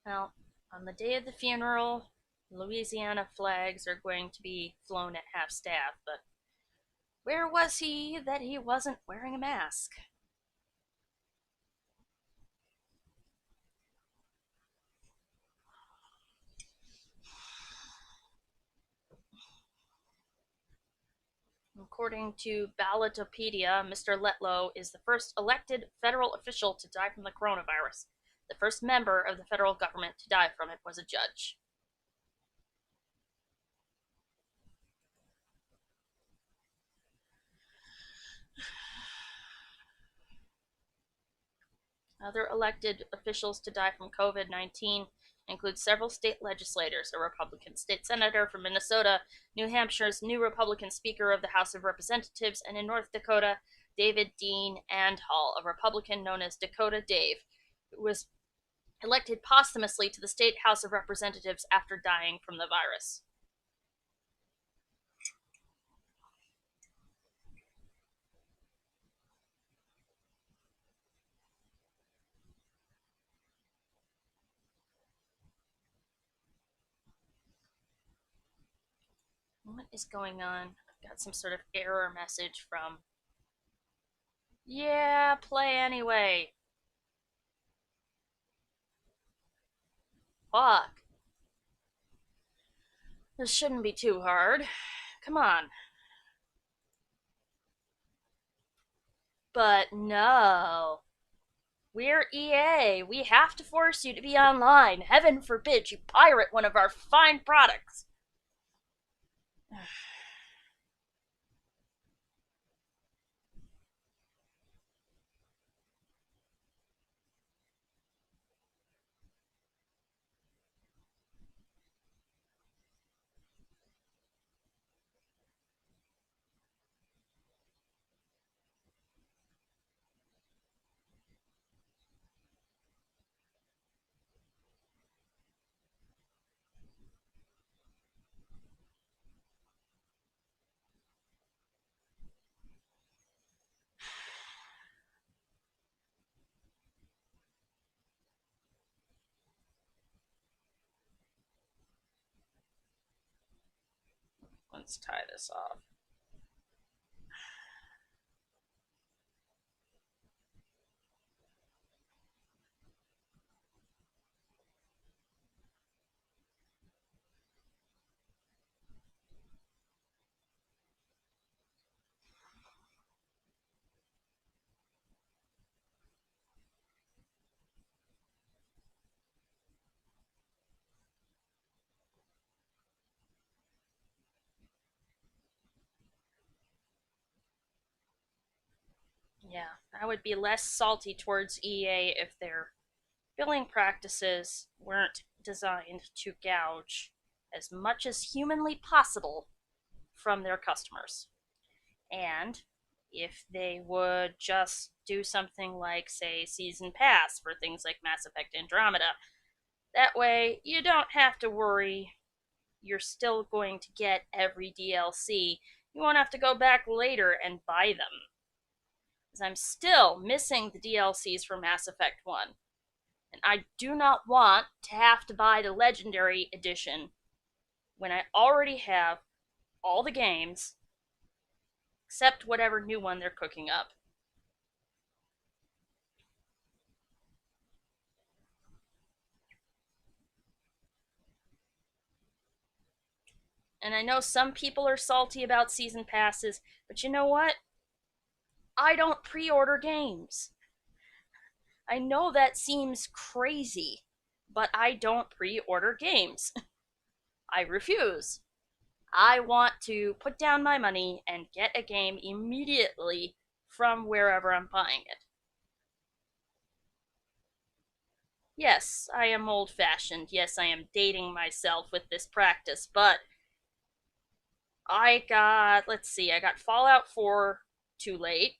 Well, on the day of the funeral, Louisiana flags are going to be flown at half staff, but where was he that he wasn't wearing a mask? According to Ballotopedia, Mr. Letlow is the first elected federal official to die from the coronavirus. The first member of the federal government to die from it was a judge. Other elected officials to die from COVID-19 include several state legislators, a Republican state senator from Minnesota, New Hampshire's new Republican Speaker of the House of Representatives, and in North Dakota, David Dean Andhall, a Republican known as Dakota Dave, who was elected posthumously to the state House of Representatives after dying from the virus. What is going on? I've got some sort of error message from... Yeah, play anyway. Fuck. This shouldn't be too hard. Come on. But no. We're EA. We have to force you to be online. Heaven forbid you pirate one of our fine products. Let's tie this off. Yeah, I would be less salty towards EA if their billing practices weren't designed to gouge as much as humanly possible from their customers. And if they would just do something like, say, Season Pass for things like Mass Effect Andromeda, that way you don't have to worry. You're still going to get every DLC. You won't have to go back later and buy them. Because I'm still missing the DLCs for Mass Effect 1. And I do not want to have to buy the Legendary Edition when I already have all the games, except whatever new one they're cooking up. And I know some people are salty about season passes, but you know what? I don't pre-order games. I know that seems crazy, but I don't pre-order games. I refuse. I want to put down my money and get a game immediately from wherever I'm buying it. Yes, I am old-fashioned. Yes, I am dating myself with this practice, but I got, let's see, I got Fallout 4 too late.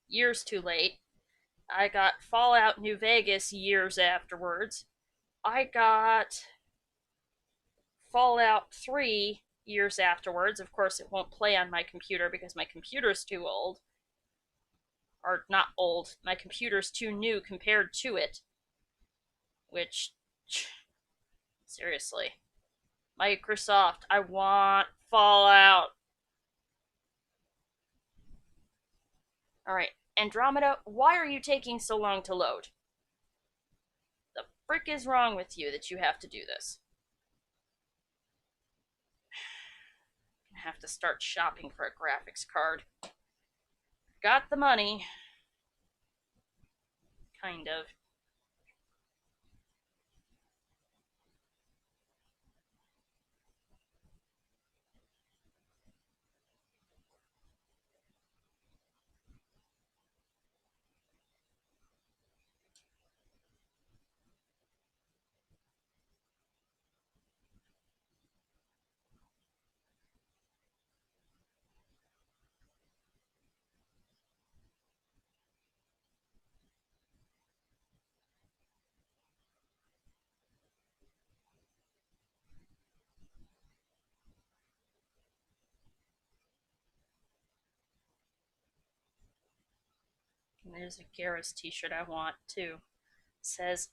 Years too late. I got Fallout New Vegas years afterwards. I got Fallout 3 years afterwards. Of course, it won't play on my computer because my computer's too old. Or not old, my computer's too new compared to it. Which, seriously. Microsoft, I want Fallout. Alright, Andromeda, why are you taking so long to load? The frick is wrong with you that you have to do this? I'm gonna have to start shopping for a graphics card. Got the money. Kind of. And there's a Garrus t-shirt I want, too. It says,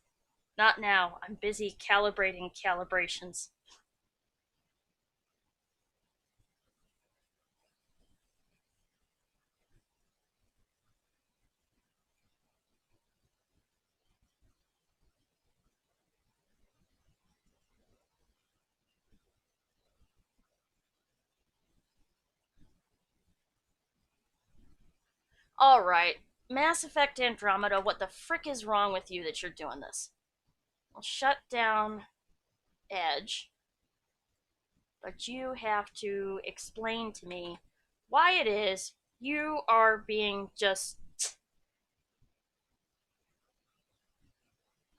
"Not now. I'm busy calibrating calibrations." Alright. Mass Effect Andromeda, what the frick is wrong with you that you're doing this? I'll shut down Edge, but you have to explain to me why it is you are being just,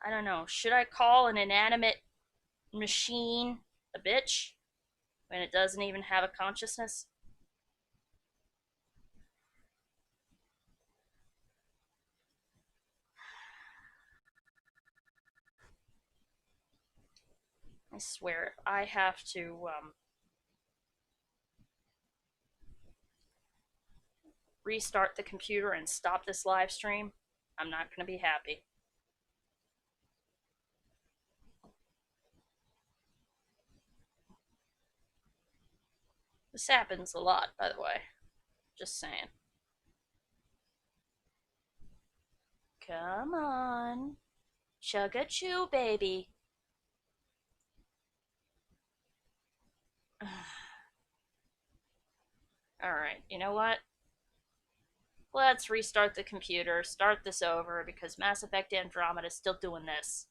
I don't know, should I call an inanimate machine a bitch when it doesn't even have a consciousness? I swear, if I have to restart the computer and stop this live stream, I'm not going to be happy. This happens a lot, by the way. Just saying. Come on. Chug-a-chew, baby. Alright, you know what? Let's restart the computer, start this over, because Mass Effect Andromeda is still doing this.